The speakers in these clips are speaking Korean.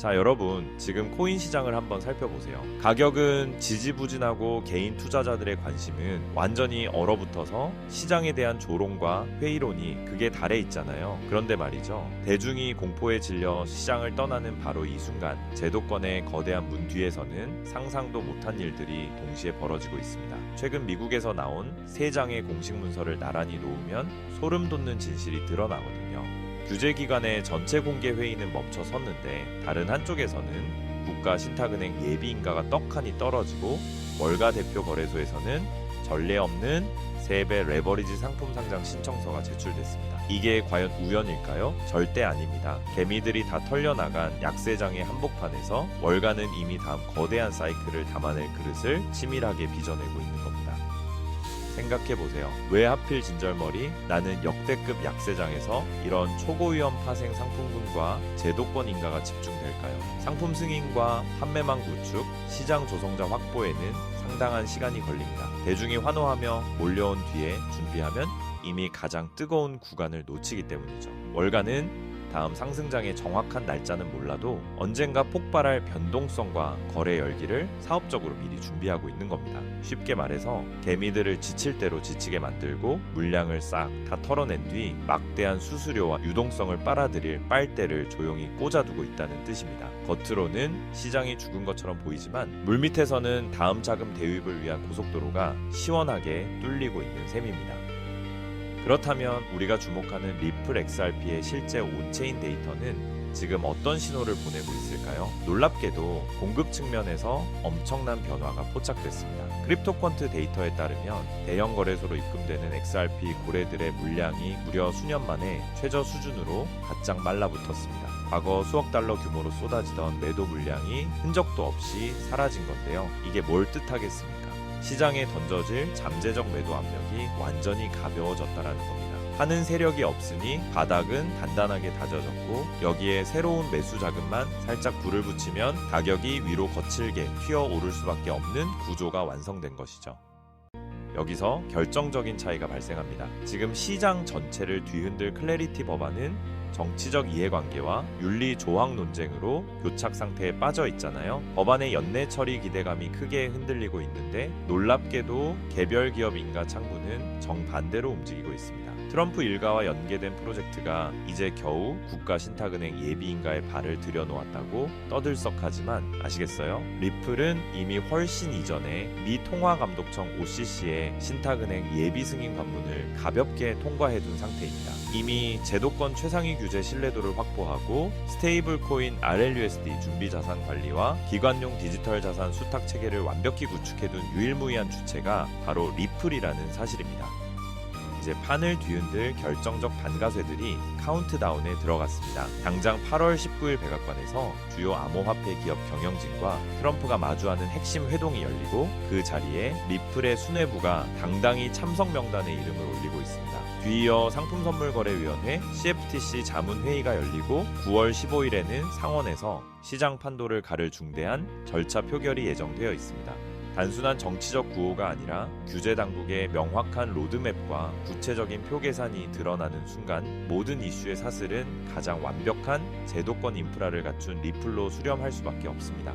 자, 여러분, 지금 코인 시장을 한번 살펴보세요. 가격은 지지부진하고 개인 투자자들의 관심은 완전히 얼어붙어서 시장에 대한 조롱과 회의론이 극에 달해 있잖아요. 그런데 말이죠. 대중이 공포에 질려 시장을 떠나는 바로 이 순간, 제도권의 거대한 문 뒤에서는 상상도 못한 일들이 동시에 벌어지고 있습니다. 최근 미국에서 나온 3장의 공식 문서를 나란히 놓으면 소름 돋는 진실이 드러나거든요. 규제기관의 전체 공개 회의는 멈춰섰는데 다른 한쪽에서는 국가신탁은행 예비인가가 떡하니 떨어지고 월가 대표 거래소에서는 전례 없는 3배 레버리지 상품 상장 신청서가 제출됐습니다. 이게 과연 우연일까요? 절대 아닙니다. 개미들이 다 털려나간 약세장의 한복판에서 월가는 이미 다음 거대한 사이클을 담아낼 그릇을 치밀하게 빚어내고 있는 겁니다. 생각해보세요. 왜 하필 진절머리 나는 역대급 약세장에서 이런 초고위험 파생 상품군과 제도권 인가가 집중될까요? 상품 승인과 판매망 구축, 시장 조성자 확보에는 상당한 시간이 걸립니다. 대중이 환호하며 몰려온 뒤에 준비하면 이미 가장 뜨거운 구간을 놓치기 때문이죠. 월가는 다음 상승장의 정확한 날짜는 몰라도 언젠가 폭발할 변동성과 거래 열기를 사업적으로 미리 준비하고 있는 겁니다. 쉽게 말해서 개미들을 지칠 대로 지치게 만들고 물량을 싹 다 털어낸 뒤 막대한 수수료와 유동성을 빨아들일 빨대를 조용히 꽂아두고 있다는 뜻입니다. 겉으로는 시장이 죽은 것처럼 보이지만 물밑에서는 다음 자금 대유입을 위한 고속도로가 시원하게 뚫리고 있는 셈입니다. 그렇다면 우리가 주목하는 리플 XRP의 실제 온체인 데이터는 지금 어떤 신호를 보내고 있을까요? 놀랍게도 공급 측면에서 엄청난 변화가 포착됐습니다. 크립토퀀트 데이터에 따르면 대형 거래소로 입금되는 XRP 고래들의 물량이 무려 수년 만에 최저 수준으로 바짝 말라붙었습니다. 과거 수억 달러 규모로 쏟아지던 매도 물량이 흔적도 없이 사라진 건데요. 이게 뭘 뜻하겠습니까? 시장에 던져질 잠재적 매도 압력이 완전히 가벼워졌다라는 겁니다. 파는 세력이 없으니 바닥은 단단하게 다져졌고 여기에 새로운 매수 자금만 살짝 불을 붙이면 가격이 위로 거칠게 튀어오를 수밖에 없는 구조가 완성된 것이죠. 여기서 결정적인 차이가 발생합니다. 지금 시장 전체를 뒤흔들 클래리티 법안은 정치적 이해관계와 윤리 조항 논쟁으로 교착 상태에 빠져 있잖아요. 법안의 연내 처리 기대감이 크게 흔들리고 있는데 놀랍게도 개별 기업 인가 창구는 정반대로 움직이고 있습니다. 트럼프 일가와 연계된 프로젝트가 이제 겨우 국가신탁은행 예비인가에 발을 들여놓았다고 떠들썩하지만 아시겠어요? 리플은 이미 훨씬 이전에 미 통화감독청 OCC의 신탁은행 예비승인 관문을 가볍게 통과해둔 상태입니다. 이미 제도권 최상위 규제 신뢰도를 확보하고 스테이블 코인 RLUSD 준비자산 관리와 기관용 디지털 자산 수탁 체계를 완벽히 구축해둔 유일무이한 주체가 바로 리플이라는 사실입니다. 이제 판을 뒤흔들 결정적 반가쇠들이 카운트다운에 들어갔습니다. 당장 8월 19일 백악관에서 주요 암호화폐 기업 경영진과 트럼프가 마주하는 핵심 회동이 열리고 그 자리에 리플의 수뇌부가 당당히 참석 명단에 이름을 올리고 있습니다. 뒤이어 상품선물거래위원회 CFTC 자문회의가 열리고 9월 15일에는 상원에서 시장 판도를 가를 중대한 절차 표결이 예정되어 있습니다. 단순한 정치적 구호가 아니라 규제 당국의 명확한 로드맵과 구체적인 표 계산이 드러나는 순간 모든 이슈의 사슬은 가장 완벽한 제도권 인프라를 갖춘 리플로 수렴할 수밖에 없습니다.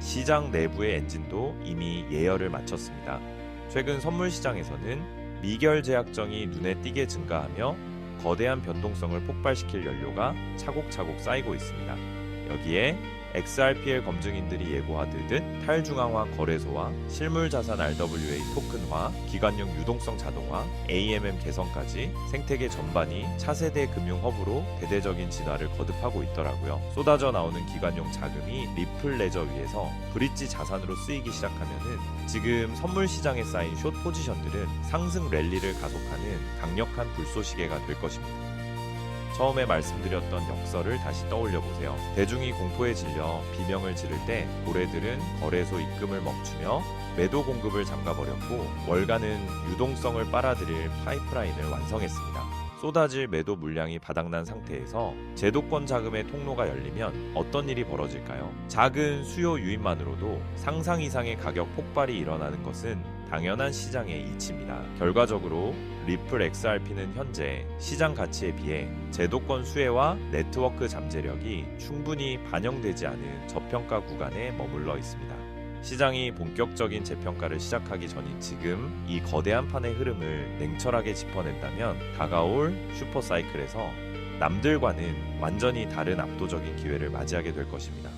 시장 내부의 엔진도 이미 예열을 마쳤습니다. 최근 선물 시장에서는 미결 제약정이 눈에 띄게 증가하며 거대한 변동성을 폭발시킬 연료가 차곡차곡 쌓이고 있습니다. 여기에 XRPL 검증인들이 예고하듯 탈중앙화 거래소와 실물자산 RWA 토큰화, 기관용 유동성 자동화, AMM 개선까지 생태계 전반이 차세대 금융 허브로 대대적인 진화를 거듭하고 있더라고요. 쏟아져 나오는 기관용 자금이 리플 레저 위에서 브릿지 자산으로 쓰이기 시작하면은 지금 선물 시장에 쌓인 숏 포지션들은 상승 랠리를 가속하는 강력한 불쏘시개가 될 것입니다. 처음에 말씀드렸던 역설을 다시 떠올려보세요. 대중이 공포에 질려 비명을 지를 때 고래들은 거래소 입금을 멈추며 매도 공급을 잠가버렸고 월가는 유동성을 빨아들일 파이프라인을 완성했습니다. 쏟아질 매도 물량이 바닥난 상태에서 제도권 자금의 통로가 열리면 어떤 일이 벌어질까요? 작은 수요 유입만으로도 상상 이상의 가격 폭발이 일어나는 것은 당연한 시장의 이치입니다. 결과적으로 리플 XRP는 현재 시장 가치에 비해 제도권 수혜와 네트워크 잠재력이 충분히 반영되지 않은 저평가 구간에 머물러 있습니다. 시장이 본격적인 재평가를 시작하기 전인 지금 이 거대한 판의 흐름을 냉철하게 짚어낸다면 다가올 슈퍼사이클에서 남들과는 완전히 다른 압도적인 기회를 맞이하게 될 것입니다.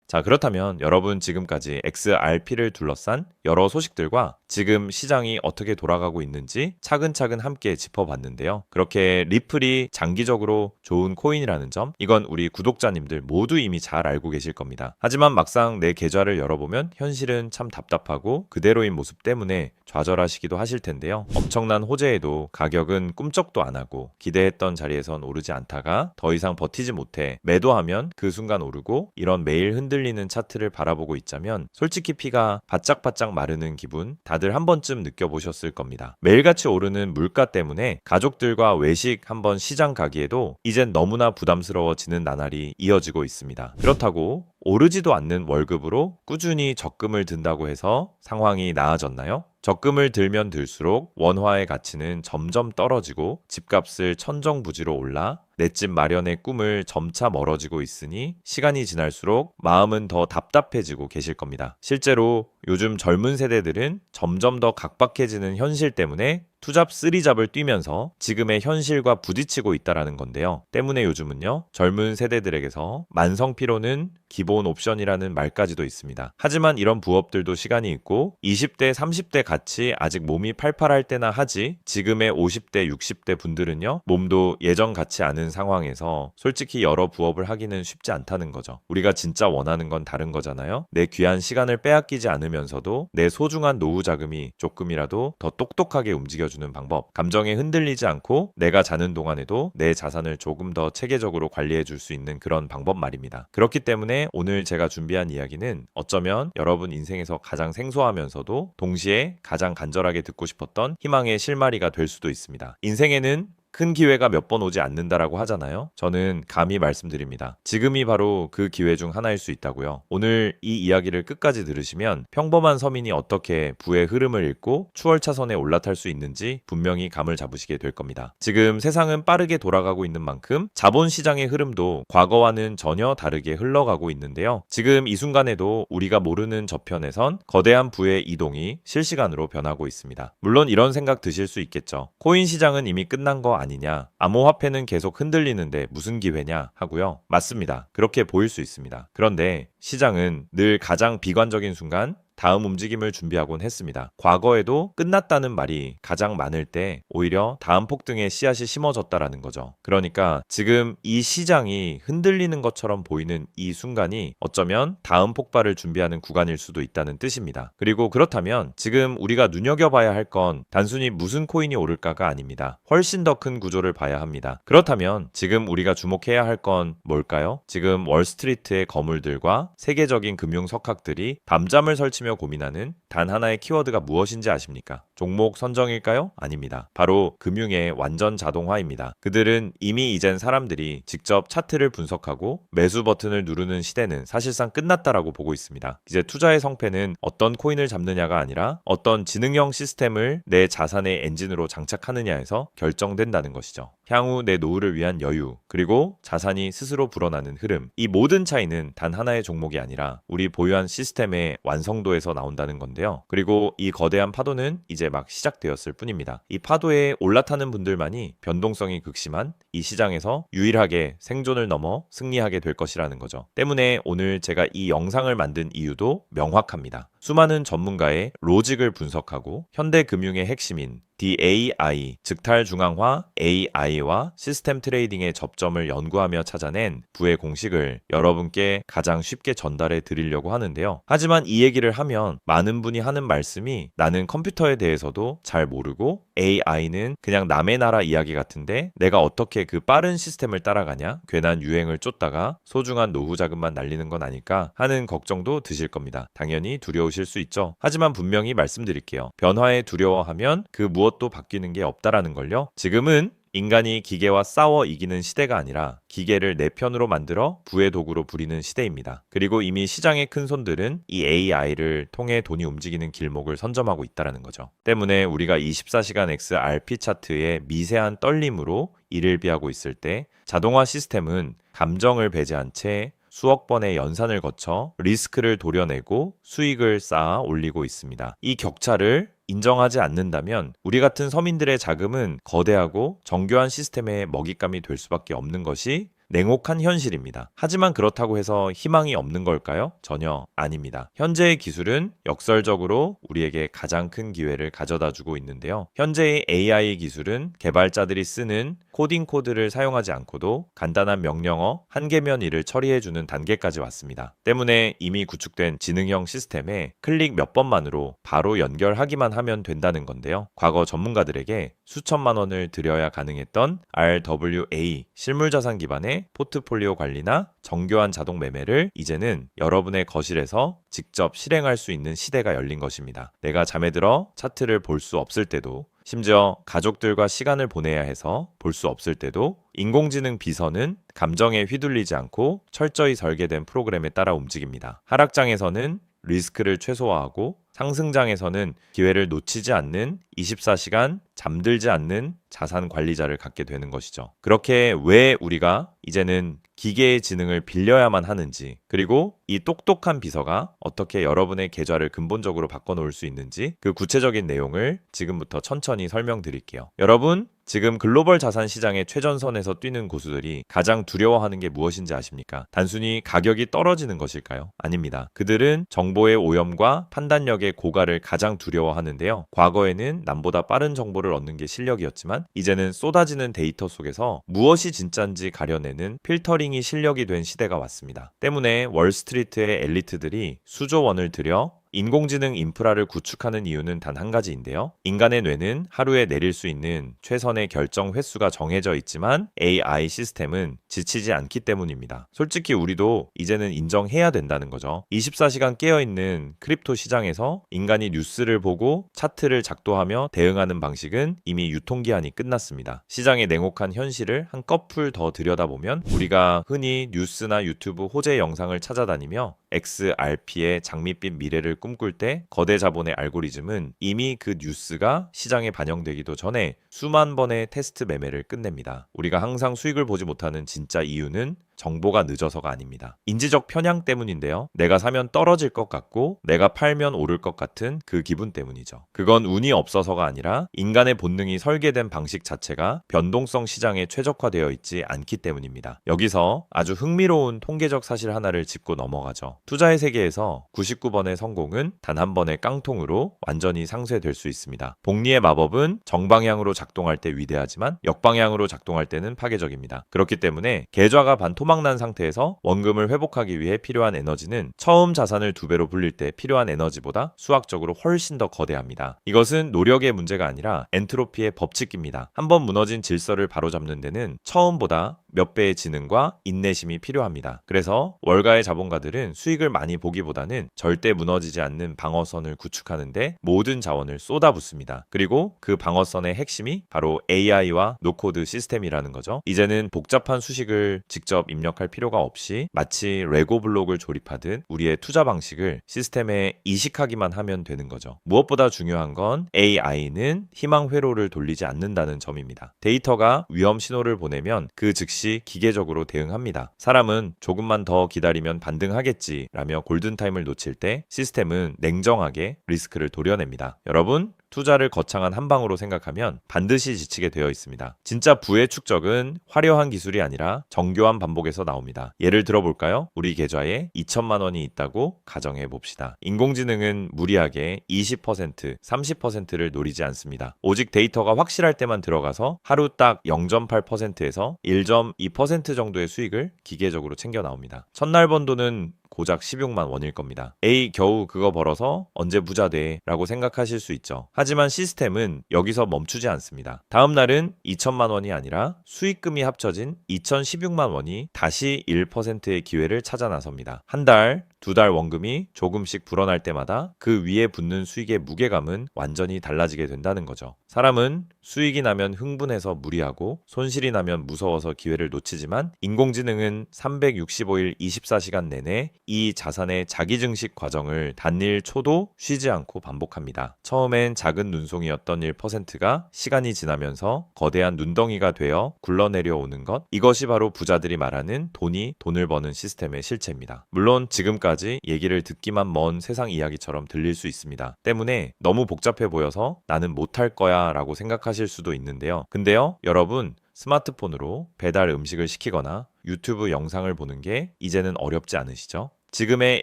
자, 그렇다면 여러분 지금까지 XRP를 둘러싼 여러 소식들과 지금 시장이 어떻게 돌아가고 있는지 차근차근 함께 짚어봤는데요. 그렇게 리플이 장기적으로 좋은 코인이라는 점, 이건 우리 구독자님들 모두 이미 잘 알고 계실 겁니다. 하지만 막상 내 계좌를 열어보면 현실은 참 답답하고 그대로인 모습 때문에 좌절하시기도 하실 텐데요. 엄청난 호재에도 가격은 꿈쩍도 안 하고 기대했던 자리에선 오르지 않다가 더 이상 버티지 못해 매도하면 그 순간 오르고, 이런 매일 흔들리는 차트를 바라보고 있자면 솔직히 피가 바짝바짝 마르는 기분 다들 한 번쯤 느껴보셨을 겁니다. 매일같이 오르는 물가 때문에 가족들과 외식 한번 시장 가기에도 이젠 너무나 부담스러워지는 나날이 이어지고 있습니다. 그렇다고 오르지도 않는 월급으로 꾸준히 적금을 든다고 해서 상황이 나아졌나요? 적금을 들면 들수록 원화의 가치는 점점 떨어지고 집값을 천정부지로 올라 내 집 마련의 꿈을 점차 멀어지고 있으니 시간이 지날수록 마음은 더 답답해지고 계실 겁니다. 실제로 요즘 젊은 세대들은 점점 더 각박해지는 현실 때문에 투잡 쓰리잡을 뛰면서 지금의 현실과 부딪히고 있다라는 건데요. 때문에 요즘은요, 젊은 세대들에게서 만성 피로는 기본 옵션이라는 말까지도 있습니다. 하지만 이런 부업들도 시간이 있고 20대, 30대 같이 아직 몸이 팔팔할 때나 하지, 지금의 50대, 60대 분들은요, 몸도 예전 같지 않은 상황에서 솔직히 여러 부업을 하기는 쉽지 않다는 거죠. 우리가 진짜 원하는 건 다른 거잖아요. 내 귀한 시간을 빼앗기지 않으면서도 내 소중한 노후 자금이 조금이라도 더 똑똑하게 움직여주는 방법, 감정에 흔들리지 않고 내가 자는 동안에도 내 자산을 조금 더 체계적으로 관리해 줄 수 있는 그런 방법 말입니다. 그렇기 때문에 오늘 제가 준비한 이야기는 어쩌면 여러분 인생에서 가장 생소하면서도 동시에 가장 간절하게 듣고 싶었던 희망의 실마리가 될 수도 있습니다. 인생에는 큰 기회가 몇 번 오지 않는다라고 하잖아요. 저는 감히 말씀드립니다. 지금이 바로 그 기회 중 하나일 수 있다고요. 오늘 이 이야기를 끝까지 들으시면 평범한 서민이 어떻게 부의 흐름을 읽고 추월차선에 올라탈 수 있는지 분명히 감을 잡으시게 될 겁니다. 지금 세상은 빠르게 돌아가고 있는 만큼 자본시장의 흐름도 과거와는 전혀 다르게 흘러가고 있는데요. 지금 이 순간에도 우리가 모르는 저편에선 거대한 부의 이동이 실시간으로 변하고 있습니다. 물론 이런 생각 드실 수 있겠죠. 코인 시장은 이미 끝난 거 아니냐, 암호화폐는 계속 흔들리는데 무슨 기회냐 하고요. 맞습니다. 그렇게 보일 수 있습니다. 그런데 시장은 늘 가장 비관적인 순간 다음 움직임을 준비하곤 했습니다. 과거에도 끝났다는 말이 가장 많을 때 오히려 다음 폭등의 씨앗이 심어졌다라는 거죠. 그러니까 지금 이 시장이 흔들리는 것처럼 보이는 이 순간이 어쩌면 다음 폭발을 준비하는 구간일 수도 있다는 뜻입니다. 그리고 그렇다면 지금 우리가 눈여겨봐야 할 건 단순히 무슨 코인이 오를까가 아닙니다. 훨씬 더 큰 구조를 봐야 합니다. 그렇다면 지금 우리가 주목해야 할 건 뭘까요? 지금 월스트리트의 거물들과 세계적인 금융 석학들이 밤잠을 설치며 고민하는 단 하나의 키워드가 무엇인지 아십니까? 종목 선정일까요? 아닙니다. 바로 금융의 완전 자동화입니다. 그들은 이미 이젠 사람들이 직접 차트를 분석하고 매수 버튼을 누르는 시대는 사실상 끝났다라고 보고 있습니다. 이제 투자의 성패는 어떤 코인을 잡느냐가 아니라 어떤 지능형 시스템을 내 자산의 엔진으로 장착하느냐에서 결정된다는 것이죠. 향후 내 노후를 위한 여유, 그리고 자산이 스스로 불어나는 흐름, 이 모든 차이는 단 하나의 종목이 아니라 우리 보유한 시스템의 완성도에서 나온다는 건데요. 그리고 이 거대한 파도는 이제 막 시작되었을 뿐입니다. 이 파도에 올라타는 분들만이 변동성이 극심한 이 시장에서 유일하게 생존을 넘어 승리하게 될 것이라는 거죠. 때문에 오늘 제가 이 영상을 만든 이유도 명확합니다. 수많은 전문가의 로직을 분석하고 현대 금융의 핵심인 DAI, 즉탈중앙화 AI와 시스템 트레이딩의 접점을 연구하며 찾아낸 부의 공식을 여러분께 가장 쉽게 전달해 드리려고 하는데요. 하지만 이 얘기를 하면 많은 분이 하는 말씀이 나는 컴퓨터에 대해서도 잘 모르고 AI는 그냥 남의 나라 이야기 같은데 내가 어떻게 그 빠른 시스템을 따라가냐? 괜한 유행을 쫓다가 소중한 노후 자금만 날리는 건 아닐까 하는 걱정도 드실 겁니다. 당연히 두려우실 수 있죠. 하지만 분명히 말씀드릴게요. 변화에 두려워하면 그 무엇도 바뀌는 게 없다라는 걸요. 지금은 인간이 기계와 싸워 이기는 시대가 아니라 기계를 내 편으로 만들어 부의 도구로 부리는 시대입니다. 그리고 이미 시장의 큰 손들은 이 AI를 통해 돈이 움직이는 길목을 선점하고 있다는 거죠. 때문에 우리가 24시간 XRP 차트의 미세한 떨림으로 이를 비하고 있을 때 자동화 시스템은 감정을 배제한 채 수억 번의 연산을 거쳐 리스크를 도려내고 수익을 쌓아 올리고 있습니다. 이 격차를 인정하지 않는다면 우리 같은 서민들의 자금은 거대하고 정교한 시스템의 먹잇감이 될 수밖에 없는 것이 냉혹한 현실입니다. 하지만 그렇다고 해서 희망이 없는 걸까요? 전혀 아닙니다. 현재의 기술은 역설적으로 우리에게 가장 큰 기회를 가져다 주고 있는데요. 현재의 AI 기술은 개발자들이 쓰는 코딩 코드를 사용하지 않고도 간단한 명령어 한 개면 일을 처리해주는 단계까지 왔습니다. 때문에 이미 구축된 지능형 시스템에 클릭 몇 번만으로 바로 연결하기만 하면 된다는 건데요. 과거 전문가들에게 수천만 원을 들여야 가능했던 RWA 실물자산 기반의 포트폴리오 관리나 정교한 자동 매매를 이제는 여러분의 거실에서 직접 실행할 수 있는 시대가 열린 것입니다. 내가 잠에 들어 차트를 볼 수 없을 때도, 심지어 가족들과 시간을 보내야 해서 볼 수 없을 때도 인공지능 비서는 감정에 휘둘리지 않고 철저히 설계된 프로그램에 따라 움직입니다. 하락장에서는 리스크를 최소화하고 상승장에서는 기회를 놓치지 않는 24시간 잠들지 않는 자산 관리자를 갖게 되는 것이죠. 그렇게 왜 우리가 이제는 기계의 지능을 빌려야만 하는지, 그리고 이 똑똑한 비서가 어떻게 여러분의 계좌를 근본적으로 바꿔놓을 수 있는지 그 구체적인 내용을 지금부터 천천히 설명드릴게요. 여러분, 지금 글로벌 자산 시장의 최전선에서 뛰는 고수들이 가장 두려워하는 게 무엇인지 아십니까? 단순히 가격이 떨어지는 것일까요? 아닙니다. 그들은 정보의 오염과 판단력의 고갈을 가장 두려워하는데요. 과거에는 남보다 빠른 정보를 얻는 게 실력이었지만 이제는 쏟아지는 데이터 속에서 무엇이 진짜인지 가려내는 필터링이 실력이 된 시대가 왔습니다. 때문에 월스트리트의 엘리트들이 수조 원을 들여 인공지능 인프라를 구축하는 이유는 단 한 가지인데요. 인간의 뇌는 하루에 내릴 수 있는 최선의 결정 횟수가 정해져 있지만 AI 시스템은 지치지 않기 때문입니다. 솔직히 우리도 이제는 인정해야 된다는 거죠. 24시간 깨어있는 크립토 시장에서 인간이 뉴스를 보고 차트를 작도하며 대응하는 방식은 이미 유통기한이 끝났습니다. 시장의 냉혹한 현실을 한꺼풀 더 들여다보면 우리가 흔히 뉴스나 유튜브 호재 영상을 찾아다니며 XRP의 장밋빛 미래를 꿈꿀 때 거대 자본의 알고리즘은 이미 그 뉴스가 시장에 반영되기도 전에 수만 번의 테스트 매매를 끝냅니다. 우리가 항상 수익을 보지 못하는 진짜 이유는 정보가 늦어서가 아닙니다. 인지적 편향 때문인데요. 내가 사면 떨어질 것 같고 내가 팔면 오를 것 같은 그 기분 때문이죠. 그건 운이 없어서가 아니라 인간의 본능이 설계된 방식 자체가 변동성 시장에 최적화되어 있지 않기 때문입니다. 여기서 아주 흥미로운 통계적 사실 하나를 짚고 넘어가죠. 투자의 세계에서 99번의 성공은 단 한 번의 깡통으로 완전히 상쇄될 수 있습니다. 복리의 마법은 정방향으로 작동할 때 위대하지만 역방향으로 작동할 때는 파괴적입니다. 그렇기 때문에 계좌가 반토막난 상태에서 원금을 회복하기 위해 필요한 에너지는 처음 자산을 2배로 불릴 때 필요한 에너지보다 수학적으로 훨씬 더 거대합니다. 이것은 노력의 문제가 아니라 엔트로피의 법칙입니다. 한번 무너진 질서를 바로잡는 데는 처음보다 몇 배의 지능과 인내심이 필요합니다. 그래서 월가의 자본가들은 수익을 많이 보기보다는 절대 무너지지 않는 방어선을 구축하는데 모든 자원을 쏟아붓습니다. 그리고 그 방어선의 핵심이 바로 AI와 노코드 시스템이라는 거죠. 이제는 복잡한 수식을 직접 입력할 필요가 없이 마치 레고 블록을 조립하듯 우리의 투자 방식을 시스템에 이식하기만 하면 되는 거죠. 무엇보다 중요한 건 AI는 희망 회로를 돌리지 않는다는 점입니다. 데이터가 위험 신호를 보내면 그 즉시 기계적으로 대응합니다. 사람은 조금만 더 기다리면 반등하겠지 라며 골든타임을 놓칠 때 시스템은 냉정하게 리스크를 도려냅니다. 여러분, 투자를 거창한 한 방으로 생각하면 반드시 지치게 되어 있습니다. 진짜 부의 축적은 화려한 기술이 아니라 정교한 반복에서 나옵니다. 예를 들어볼까요? 우리 계좌에 2천만 원이 있다고 가정해 봅시다. 인공지능은 무리하게 20%, 30%를 노리지 않습니다. 오직 데이터가 확실할 때만 들어가서 하루 딱 0.8%에서 1.2% 정도의 수익을 기계적으로 챙겨 나옵니다. 첫날 번 돈은 고작 16만 원일 겁니다. 에이, 겨우 그거 벌어서 언제 부자 돼? 라고 생각하실 수 있죠. 하지만 시스템은 여기서 멈추지 않습니다. 다음 날은 2천만 원이 아니라 수익금이 합쳐진 2,016만 원이 다시 1%의 기회를 찾아 나섭니다. 한 달, 두 달 원금이 조금씩 불어날 때마다 그 위에 붙는 수익의 무게감은 완전히 달라지게 된다는 거죠. 사람은 수익이 나면 흥분해서 무리하고 손실이 나면 무서워서 기회를 놓치지만 인공지능은 365일 24시간 내내 이 자산의 자기증식 과정을 단일 초도 쉬지 않고 반복합니다. 처음엔 작은 눈송이였던 1%가 시간이 지나면서 거대한 눈덩이가 되어 굴러내려오는 것, 이것이 바로 부자들이 말하는 돈이 돈을 버는 시스템의 실체입니다. 물론 지금까지 얘기를 듣기만 먼 세상 이야기처럼 들릴 수 있습니다. 때문에 너무 복잡해 보여서 나는 못할 거야 라고 생각하실 수도 있는데요. 근데요, 여러분, 스마트폰으로 배달 음식을 시키거나 유튜브 영상을 보는 게 이제는 어렵지 않으시죠? 지금의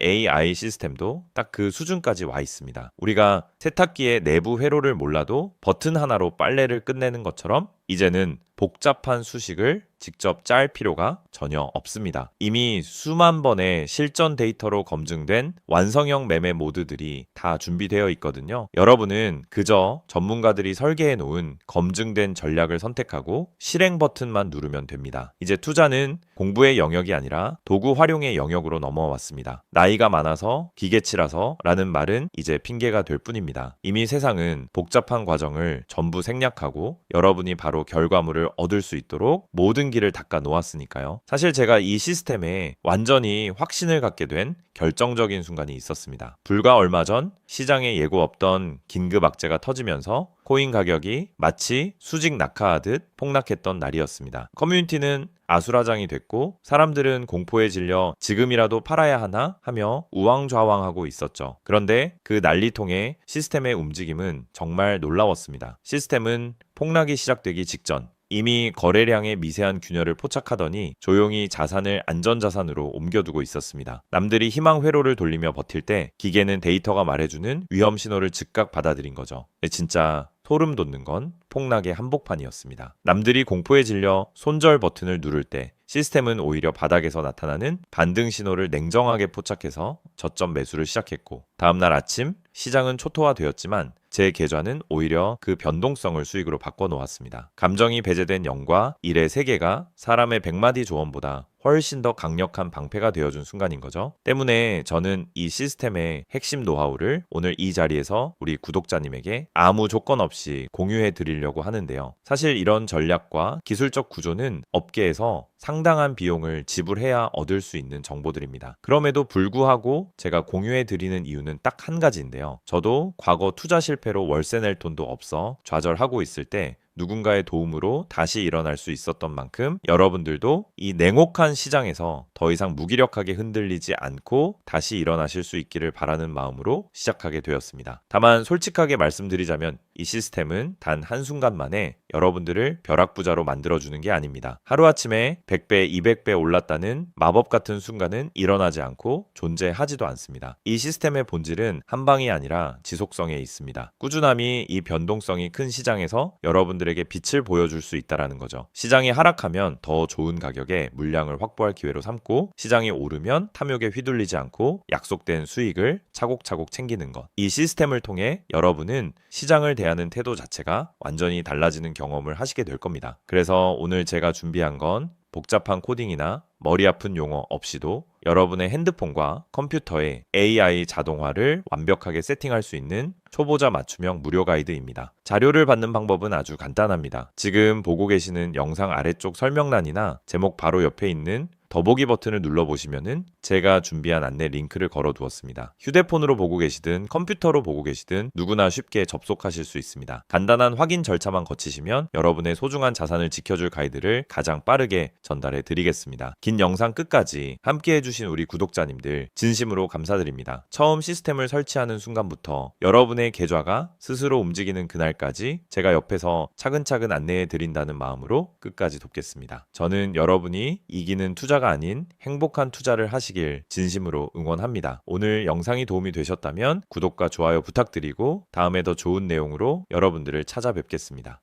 AI 시스템도 딱 그 수준까지 와 있습니다. 우리가 세탁기의 내부 회로를 몰라도 버튼 하나로 빨래를 끝내는 것처럼 이제는 복잡한 수식을 직접 짤 필요가 전혀 없습니다. 이미 수만 번의 실전 데이터로 검증된 완성형 매매 모드들이 다 준비되어 있거든요. 여러분은 그저 전문가들이 설계해 놓은 검증된 전략을 선택하고 실행 버튼만 누르면 됩니다. 이제 투자는 공부의 영역이 아니라 도구 활용의 영역으로 넘어왔습니다. 나이가 많아서 기계치라서 라는 말은 이제 핑계가 될 뿐입니다. 이미 세상은 복잡한 과정을 전부 생략하고 여러분이 바로 결과물을 얻을 수 있도록 모든 길을 닦아 놓았으니까요. 사실 제가 이 시스템에 완전히 확신을 갖게 된 결정적인 순간이 있었습니다. 불과 얼마 전 시장에 예고 없던 긴급 악재가 터지면서 코인 가격이 마치 수직 낙하하듯 폭락했던 날이었습니다. 커뮤니티는 아수라장이 됐고 사람들은 공포에 질려 지금이라도 팔아야 하나 하며 우왕좌왕하고 있었죠. 그런데 그 난리통의 시스템의 움직임은 정말 놀라웠습니다. 시스템은 폭락이 시작되기 직전 이미 거래량의 미세한 균열을 포착하더니 조용히 자산을 안전자산으로 옮겨두고 있었습니다. 남들이 희망 회로를 돌리며 버틸 때 기계는 데이터가 말해주는 위험 신호를 즉각 받아들인 거죠. 진짜 소름 돋는 건 폭락의 한복판이었습니다. 남들이 공포에 질려 손절 버튼을 누를 때 시스템은 오히려 바닥에서 나타나는 반등 신호를 냉정하게 포착해서 저점 매수를 시작했고 다음날 아침 시장은 초토화되었지만 제 계좌는 오히려 그 변동성을 수익으로 바꿔놓았습니다. 감정이 배제된 0과 1의 세계가 사람의 100마디 조언보다 훨씬 더 강력한 방패가 되어준 순간인 거죠. 때문에 저는 이 시스템의 핵심 노하우를 오늘 이 자리에서 우리 구독자님에게 아무 조건 없이 공유해 드리려고 하는데요. 사실 이런 전략과 기술적 구조는 업계에서 상당한 비용을 지불해야 얻을 수 있는 정보들입니다. 그럼에도 불구하고 제가 공유해 드리는 이유는 딱 한 가지인데요. 저도 과거 투자 실패로 월세 낼 돈도 없어 좌절하고 있을 때 누군가의 도움으로 다시 일어날 수 있었던 만큼 여러분들도 이 냉혹한 시장에서 더 이상 무기력하게 흔들리지 않고 다시 일어나실 수 있기를 바라는 마음으로 시작하게 되었습니다. 다만 솔직하게 말씀드리자면 이 시스템은 단 한순간 만에 여러분들을 벼락부자로 만들어주는 게 아닙니다. 하루아침에 100배, 200배 올랐다는 마법 같은 순간은 일어나지 않고 존재하지도 않습니다. 이 시스템의 본질은 한 방이 아니라 지속성에 있습니다. 꾸준함이 이 변동성이 큰 시장에서 여러분들에게 빛을 보여줄 수 있다는 거죠. 시장이 하락하면 더 좋은 가격에 물량을 확보할 기회로 삼고 시장이 오르면 탐욕에 휘둘리지 않고 약속된 수익을 차곡차곡 챙기는 것. 이 시스템을 통해 여러분은 시장을 대하는 태도 자체가 완전히 달라지는 경험을 하시게 될 겁니다. 그래서 오늘 제가 준비한 건 복잡한 코딩이나 머리 아픈 용어 없이도 여러분의 핸드폰과 컴퓨터에 AI 자동화를 완벽하게 세팅할 수 있는 초보자 맞춤형 무료 가이드입니다. 자료를 받는 방법은 아주 간단합니다. 지금 보고 계시는 영상 아래쪽 설명란이나 제목 바로 옆에 있는 더보기 버튼을 눌러보시면은 제가 준비한 안내 링크를 걸어 두었습니다. 휴대폰으로 보고 계시든 컴퓨터로 보고 계시든 누구나 쉽게 접속하실 수 있습니다. 간단한 확인 절차만 거치시면 여러분의 소중한 자산을 지켜줄 가이드를 가장 빠르게 전달해 드리겠습니다. 긴 영상 끝까지 함께 해주신 우리 구독자님들 진심으로 감사드립니다. 처음 시스템을 설치하는 순간부터 여러분의 계좌가 스스로 움직이는 그날까지 제가 옆에서 차근차근 안내해 드린다는 마음으로 끝까지 돕겠습니다. 저는 여러분이 이기는 투자가 아닌 행복한 투자를 하시길 진심으로 응원합니다. 오늘 영상이 도움이 되셨다면 구독과 좋아요 부탁드리고 다음에 더 좋은 내용으로 여러분들을 찾아뵙겠습니다.